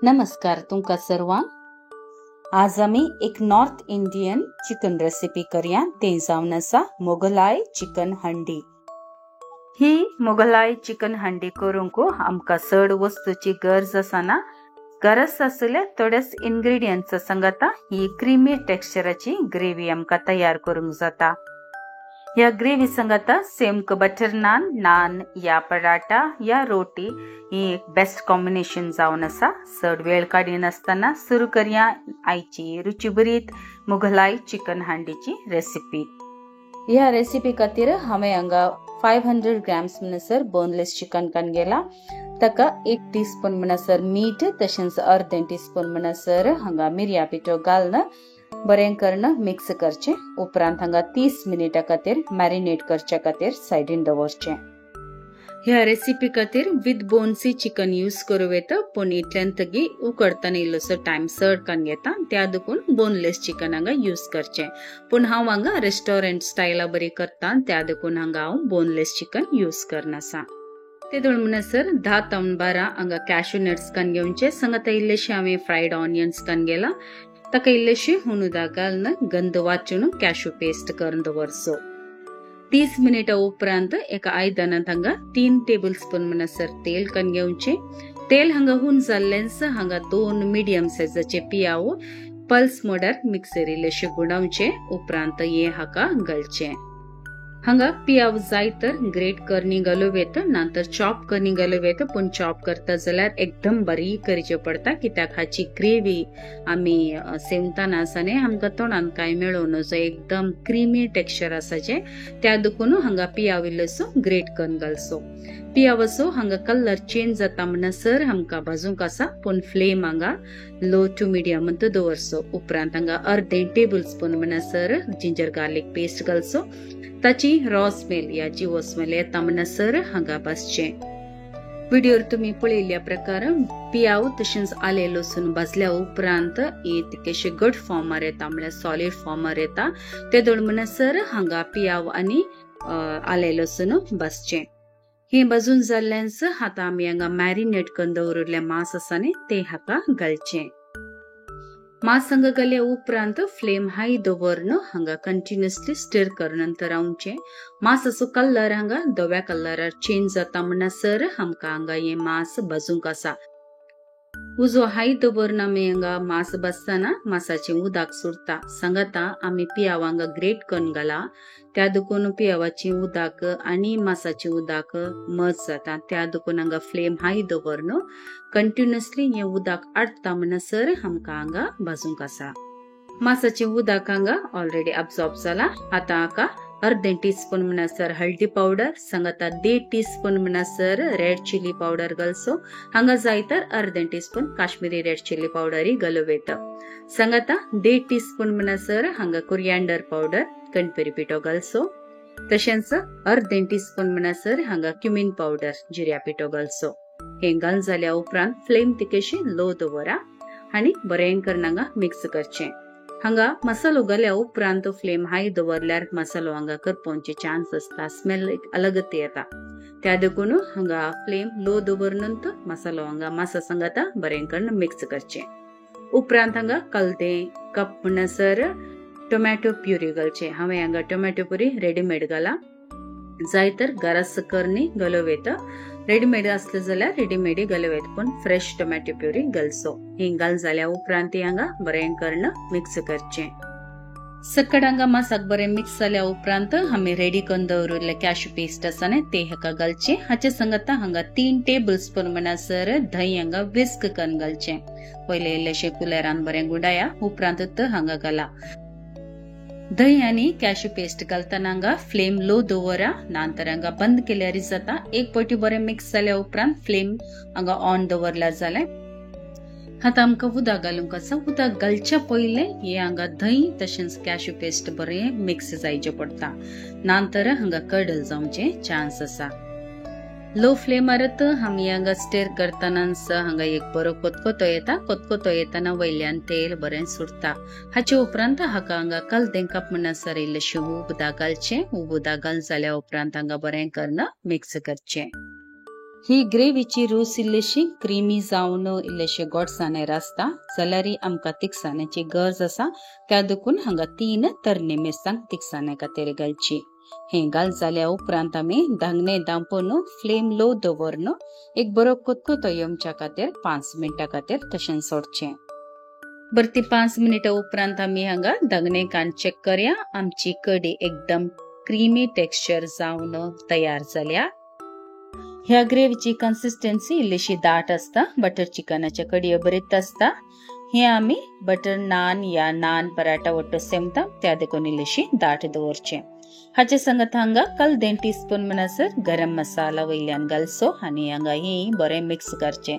नमस्कार तुमका सर्वांक। आज आम्ही एक नॉर्थ इंडियन चिकन रेसिपी करूया। ते जावन आसा मोगलाई चिकन हंडी। ही मोगलाई चिकन हंडी करूंक आमका चड वस्तूची गरज आसना। गरज आसले थोडेच इन्ग्रेडियंट्स सांगता ही क्रीमी टेक्स्चराची ग्रेव्ही आमका तयार करूंक जाता। या ग्रेव्ही सांगता सेम बटर नान, नान या पराठा या रोटी ही एक बेस्ट कॉम्बिनेशन जावन आसा। चड वेळ काडी नासतना सुरू करूया आयची रुचीभरीत मुघलाई चिकन हांडीची रेसिपी। ह्या रेसिपी खातीर हांवें हांगा 500 ग्रॅम्स म्हणसर बोनलेस चिकन कान गेला। ताका 1 टीस्पून म्हणसर मीठ, तशेंच अर्धे टीस्पून म्हणसर हांगा मिरया पिठो घालून बरें करून मिक्स करचे। उपरांत हांगा 30 मिनिटां खातीर मॅरिनेट करचे खातीर सायडीन दवरचे। ह्या रेसिपी खातीर विथ बोन्सी चिकन यूज करूं येता, पूण इतल्यान तगी उकडताना इल्लोसो टायम चड कान घेता, त्या देखून बोनलेस चिकन हांगा यूज करचे। पूण हांव हांगा रेस्टॉरंट स्टायला बरी करता, त्या देखून हांगा हांव बोनलेस चिकन यूज करनासा। ते दोन म्हणसर 10 ते 12 हांगा कॅश्यू नट्स कान घेवचे। सांगता इल्लेशे हांवें फ्रायड ऑनियन्स कान गेला। ताका इल्लेशे हुनुदा घालून गंध वाचून कॅश्यू पेस्ट करून दवरचो। 30 मिनिटां उपरांत एका आयदनांत हांगा 3 टेबल स्पून म्हणसर तेल कान घेवचे। तेल हांगा हुन जाल्लेंस हांगा 2 मिडियम सायजाचे पियाव पल्स मोडार मिक्सर इल्लेशे गुडावचे। उपरांत हे हाका घालचे। हांगा पियाव जाय तर ग्रेट करनी घालूं येता, नंतर चॉप करनी घालूं येता, पूण चॉप करता जाल्यार एकदम बारीक करचे पडटा, कित्याक हाची ग्रेव्ही आमी सेवताना आसने आमकां तोंडान कांय मेळूं नजो एकदम क्रीमी टेक्स्चर आसाचे, त्या देखून हांगा पियाव इल्लोसो ग्रेट करून घालचो। पियावाचो हांगा कलर चेंज जाता म्हणसर आमकां भाजूंक आसा, पूण फ्लेम हांगा लो टू मिडियम दवरचो। उपरांत हांगा अर्धे टेबल स्पून म्हणसर जिंजर गार्लिक पेस्ट घालचो। ताची रॉ स्मेल या जीव स्मेल येता म्हणसर हांगा भाजचे। व्हिडिओर तुम्ही पळयल्ल्या प्रकार पियाव तशेंच आले लसूण भाजल्या उपरांत तिकेशे घट फॉर्मार येता, म्हळ्यार सॉलिड फॉर्मार येता। ते दोन म्हणसर हांगा पियाव आनी आले लसूण भाजचे। हे भाजून जाल्ल्यानस आतां आमी हांगा मॅरिनेट करून दवरिल्ले मांस आसा न्ही ते हाका घालचे। मांस हांगा घाल्या उपरांत फ्लेम हाय दवरून हांगा कंटिन्युअसली स्टीर करनंतर रावचे। मांसाचो कलर हांगा धव्या कलरार चेंज जाता म्हणसर आमकां हांगा हे मांस भाजूंक आसा। उजो हाय दवरून आमी हांगा मांस भाजताना मांसाचे उदक सुरता। सांगता आमी पियाव हांगा ग्रेट करून घाला, त्या देखून पियावाची उदक आनी मांसाचे उदक मज जाता, त्या देखून हांगा फ्लेम हाय दवरून कंटिन्युअसली हे उदक आटता म्हणसर आमकां हांगा भाजूंक आसा। मांसाचे उदक हांगा ऑलरेडी अब्सॉर्ब जाला। आतां हाका अर्धे टीस्पून म्हणसर हळदी पावडर, सांगता 1.5 टीस्पून म्हणसर रेड चिली पावडर घालचो। हांगा जाय तर अर्धे teaspoon Kashmiri red chilli powder घालूं येता। सांगता 1.5 टीस्पून म्हणसर हांगा कोरिएंडर पावडर कणपेरी पिठो घालचो। तशेंच अर्धे टीस्पून म्हणसर हांगा क्युमीन पावडर जिऱ्या पिठो घालचो। हे घालून जाल्या उपरांत फ्लेम तिकेशी लो दवरा आनी बरें करून हांगा मिक्स करचें। हांगा मसालो घाल्या उपरांत फ्लेम हाय दवरल्यार मसालो हांगा करपोवचे चान्स आसता, स्मेल एक अलगत येता, त्या देखून हांगा फ्लेम लो दवरनंत मसालो हांगा मांसा सांगता बरें करून मिक्स करचें। उपरांत हांगा कलते कप म्हणसर टोमॅटो प्युरी घालचे। हांवें हांगा टोमॅटो प्युरी रेडीमेड घाला, जाय तर गरज करनी घालूं येता। रेडीमेड आसले जाल्यार रेडीमेड घालूं येता, पूण फ्रेश टोमॅटो प्युरी घालचो। हे घाल जाल्या उपरांत हांगा बरें करून मिक्स करचें। सकट हांगा मांसाक बरें मिक्स जाल्या उपरांत आमी रेडी करून दवरिल्ले कॅश्यू पेस्ट आसा न्ही ते हाका घालचे। हाचे सांगता हांगा 3 टेबल स्पून म्हणसर दही हांगा विस्क करून घालचें। पयले इल्लेशे कुलेरान बरें गुंडाया, उपरांत हांगा घाला। दही आनी कॅश्यू पेस्ट घालतना हांगा फ्लेम लो दवरा, नंतर हांगा बंद केल्यार जाता। एक पावटी बरें मिक्स जाल्या उपरांत फ्लेम हांगा ऑन दवरला जाल्यार आतां आमकां उदक घालूंक आसा। उदक घालच्या पयले हे हांगा दही तशेंच कॅश्यू पेस्ट बरें मिक्स जायचे पडटा, नंतर हांगा कडल जावचे चान्स आसा। लो फ्लेमारत आमी हांगा स्टीर करतानाच हांगा एक बरो कोतकोतो येता। कोतकोतो येताना वयल्यान तेल बरें सुटता। हाचे उपरांत हाका हांगा कलते कप म्हणसर इल्लेशें उब उदक घालचें। उब उदक घाल जाल्या उपरांत हांगा बरें करून मिक्स करचें। ही ग्रेवीची रूच इल्लीशी क्रीमी जावन इल्लेशे गोडसाणेर आसता जाल्यार आमकां तिखसाण्याची गरज आसा त्या देखून हांगा 3 तरणे मिरसांग तिखसाणे खातीर घालची। हे घाल जाल्या उपरांत आमी धांगणे दांपोवन फ्लेम लो दवरून एक बरो कोतकोतो येवच्या खातीर 5 मिनटां खातीर तशें सोडचें। बरं ती 5 मिनिटां उपरांत आमी हांगा धांगणे कान चेक करया। आमची कडी एकदम क्रीमी टेक्स्चर जावन तयार जाल्या। ह्या ग्रेवीची कन्सिस्टन्सी इल्लीशी दाट आसता, बटर चिकनाच्या कडये बरीत आसता। हे आमी बटर नान या नान पराठा वट्ट सेमता त्या देखून इल्लीशी दाट दवरचें। हाचे संगत हांगा कल 1 टीस्पून म्हणसर गरम मसाला वयल्यान घालचो आनी हांगा ही बरें मिक्स करचें।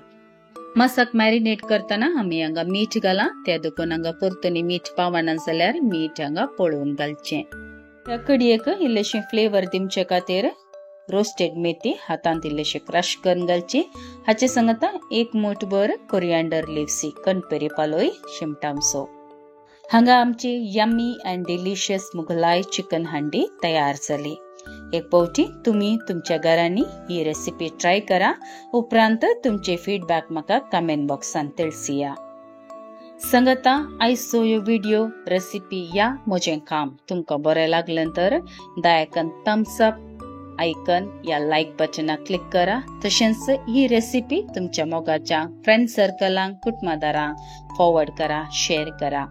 मसाक मॅरिनेट करतना आमी हांगा मीठ घाला, त्या देखून हांगा परतुनी मीठ पावना जाल्यार मीठ हांगा पळोवन घालचें। त्या कडयेक इल्लेशें फ्लेवर दिवचे खातीर रोस्टेड मेथी हातांत इल्लेशे क्रश करून घालची। हाचे संगत 1 मूठभर कोरिएंडर लिव्हसी कणपेरी पालोय शिमटावचो। हांगा आमची yummy and delicious Mughlai chicken हंडी तयार जाली। एक पावटी तुम्ही तुमच्या घरांनी ही रेसिपी ट्राय करा, उपरांत तुमचे फीडबॅक म्हाका कमेंट बॉक्सान तिळसिया। संगता आयचो ह्यो व्हिडिओ रेसिपी या म्हजें काम तुमकां बरें लागलें तर दयाकन थम्स अप आयकन या लाईक बटनाक क्लिक करा। तशेंच ही रेसिपी तुमच्या मोगाच्या फ्रेंड सर्कलांक कुटुंबदारांक फॉरवर्ड करा, शेअर करा।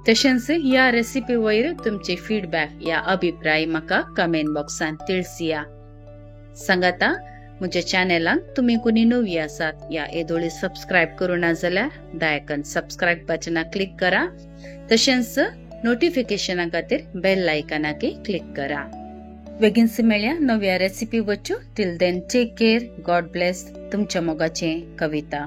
तशेंच या रेसिपी वयर तुमचे फीडबॅक या अभिप्राय म्हाका कमेंट बॉक्सान तिळसिया। सांगाता म्हज्या चॅनलाक तुम्ही कोणी नवी आसात या येदोळी सबस्क्राईब करूना जाल्यार दयाकन सबस्क्राईब बटनाक क्लिक करा। तशेंच नोटिफिकेशना खातीर बेल आयकनाक क्लिक करा। बेगीनच मेळया नव्या रेसिपी वच्चो। Till then take care, God bless. तुमच्या मोगाचें कविता।